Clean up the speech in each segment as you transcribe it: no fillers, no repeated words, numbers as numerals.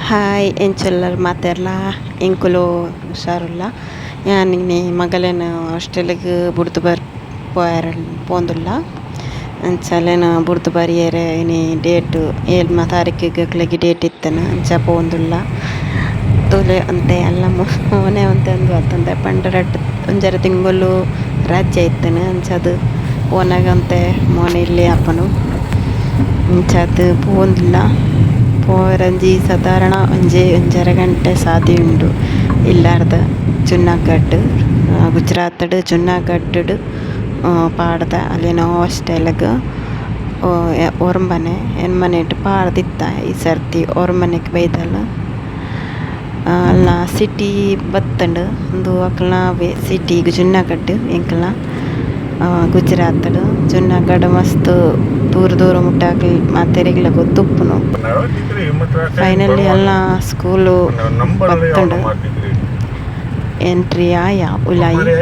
Hai, enceller materla engkolo sarulla. Yani magalena hostelಗೆ ಬುಡ್ದು ಪೋಂದುಲ್ಲ ಅಂಚಾಲೆನ ಬುಡ್ದು ಬರಿಯರೆ ಇನಿ ಡೇಟ್ 7 ತಾರೀಕಿಗೆ ಡೇಟ್ ಇತ್ತನ ಅಂಚ ಪೋಂದುಲ್ಲ ತೋಲೆ ಅಂತೆ ಎಲ್ಲ ಮೊನೆ ಒಂತೆ ಒಂದು ಅತ್ತಂತೆ ಪಂಡರಟ್ ಒಂಜರ ತಿಂಗಳು ರಜೆ ಇತ್ತನ ಅಂಚದು ಪೋನಾಗಂತೆ ಮೊನೆ ಇಲ್ಲಿ ಅಪ್ಪನು ಅಂಚದು ಪೋಂದುಲ್ಲ ಪೋರಂಜಿ ಸಾಧಾರಣ ಒಂಜರ ಗಂಟೆ ಸಾದಿ ಉಂಡು ಇಲ್ಲಾರ್ದ ಜುನಾಗಢ್ ಗುಜರಾತ್ ಜುನಾಗಢ್ ಪಾಡ್ದ ಅಲ್ಲಿನ ಹಾಸ್ಟೆಲ್ಗೆ ಒರ್ಮನೆ ಎನ್ಮನೆಟ್ ಪಾಡ್ದಿತ್ತ ಈ ಸರ್ತಿ ಒರ್ಮನೆಗೆ ಬೈದಲ್ಲ ಅಲ್ಲ ಸಿಟಿ ಬತ್ತಂಡು ಒಂದು ಅಕ್ಲ ಸಿಟಿಗೆ ಜುನಾಗಢ್ ಎಂಕಲ ಗುಜರಾತ್ ಜುನಾಗಢ್ ಮಸ್ತ್ ದೂರ ದೂರ ಮುಟ್ಟಾಕಿ ಮಾತೆರೆಗ್ಲ ಗೊತ್ತುಪ್ಪುನು ಫೈನಲಿ ಎಲ್ಲ ಸ್ಕೂಲು ಬತ್ತಂಡು ಎಂಟ್ರಿ ಆಯ ಉಲಾಯಿ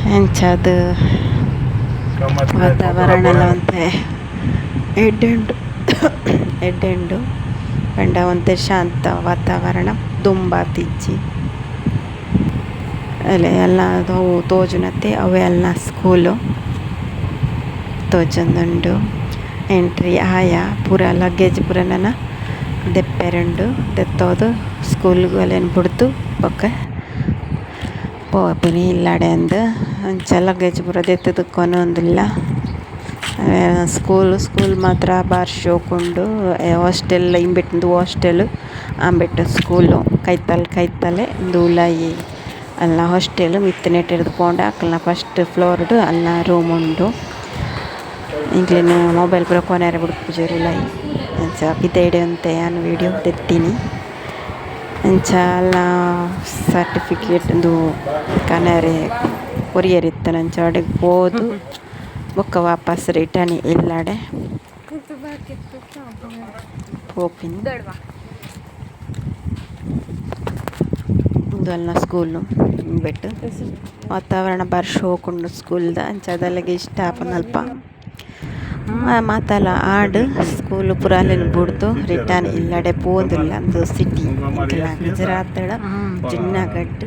ಹೆಂಚದು ವಾತಾವರಣ ಎಲ್ಲ ಒಂತೆ ಎಡ್ಡೆಂಡು ಪಂಡ ಒಂತೆ ಶಾಂತ ವಾತಾವರಣ ದುಂಬಾತಿಜ್ಜಿ ಅಲ್ಲೇ ಎಲ್ಲ ಅವು ತೋಜುನತ್ತೆ ಅವೇ ಎಲ್ಲ ಸ್ಕೂಲು ತೋಜೊಂದುಂಡು ಎಂಟ್ರಿ ಆಯ ಪೂರ ಲಗೇಜ್ ಪೂರ ನನ್ನ ದೆಪ್ಪೆರಂಡು ದೆತ್ತೋದು ಸ್ಕೂಲ್ಗೆ ಅಲ್ಲೇನು ಬಿಡ್ತು ಬೊಕ್ಕ ಪೋಪಿನಿ ಇಲ್ಲಾಡೆ ಅಂದು ಅಂಚ ಲಗೇಜ್ ಪೂರ ದೆತ್ತದು ಕೊನೊಂದಿಲ್ಲ ಸ್ಕೂಲ್ ಮಾತ್ರ ಬಾರಿ ಶೋಕುಂಡು ಹಾಸ್ಟೆಲ್ ಇಂಬೆಟ್ಟು ಹಾಸ್ಟೆಲ್ ಆಂಬೆಟ್ಟು ಸ್ಕೂಲು ಕೈತಲೆ ದೂಲಾಯಿ ಅಲ್ಲ ಹಾಸ್ಟೆಲ್ ಮಿತ್ತನೆಟ್ ಹಿಡ್ದು ಪೋಂಡ ಅಕ್ಕಲ್ನ ಫಸ್ಟ್ ಫ್ಲೋರ್ಡು ಅಲ್ಲ ರೂಮ್ ಉಂಡು ಇಂಕ್ಲಿನ ಮೊಬೈಲ್ ಪೂರ ಕೊನೆರೆ ಬಿಡ್ಪುಜೇರುಲಾಯಿ ಅಂಚ ಪಿತೈಡೆ ಅಂತೆ ನಾನು ವೀಡಿಯೋ ತೆತ್ತೀನಿ ಅಂಚ ಎಲ್ಲ ಸರ್ಟಿಫಿಕೇಟ್ದು ಕನೆರೆ ಕೊರಿಯರ್ ಇತ್ತನ ಅಂಚ ಅಡೆಗೆ ಹೋದು ಬೊಕ್ಕ ವಾಪಸ್ ರಿಟರ್ನ್ ಇಲ್ಲಾಡೆ ಹೋಪಿನ್ ಇದು ಅಲ್ಲ ಸ್ಕೂಲು ಬಿಟ್ಟು ವಾತಾವರಣ ಬಾರಿ ಶೋಕುಂಡು ಸ್ಕೂಲ್ದ ಅಂಚ ಅದೆಲ್ಲಗೆ ಇಷ್ಟ ಆಪನಲ್ಪ ಮಾತಲ್ಲ ಆಡು ಸ್ಕೂಲು ಪೂರ ಅಲ್ಲೇನು ಬಿಡ್ದು ರಿಟರ್ನ್ ಇಲ್ಲಡೆ ಪೋದಿಲ್ಲ ಒಂದು ಸಿಟಿ ಗುಜರಾತ್ ಜುನಾಗಢ್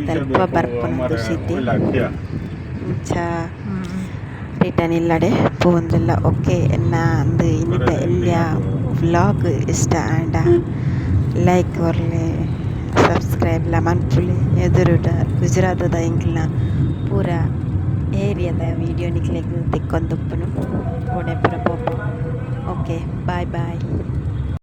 ತಲ್ಪ ಬರ್ಪನೊಂದು ಸಿಟಿ ಅಂಚ ರಿಟರ್ನ್ ಇಲ್ಲಡೆ ಪೋಂದಿಲ್ಲ ಓಕೆ ನಾ ಅಂದು ಇನ್ನಿತ ಎಲ್ಲಿಯ ವ್ಲಾಗ್ ಇಷ್ಟ ಆಂಡ ಲೈಕ್ ಕೊರ್ಲೆ ಸಬ್ಸ್ಕ್ರೈಬ್ಲ ಮನ್ಪುಲೆ ಎದುರುಡ ಗುಜರಾತದ ಇಂಕ್ಲ ಪೂರ ಏರಿಯಾದ ವೀಡಿಯೋ ನಿಕ್ಲೆಗ್ ತಿಕ್ಕೊಂದುಪ್ಪುನು ಓಡೆ ಪೂರ ಪೋಪು ಓಕೆ ಬಾಯ್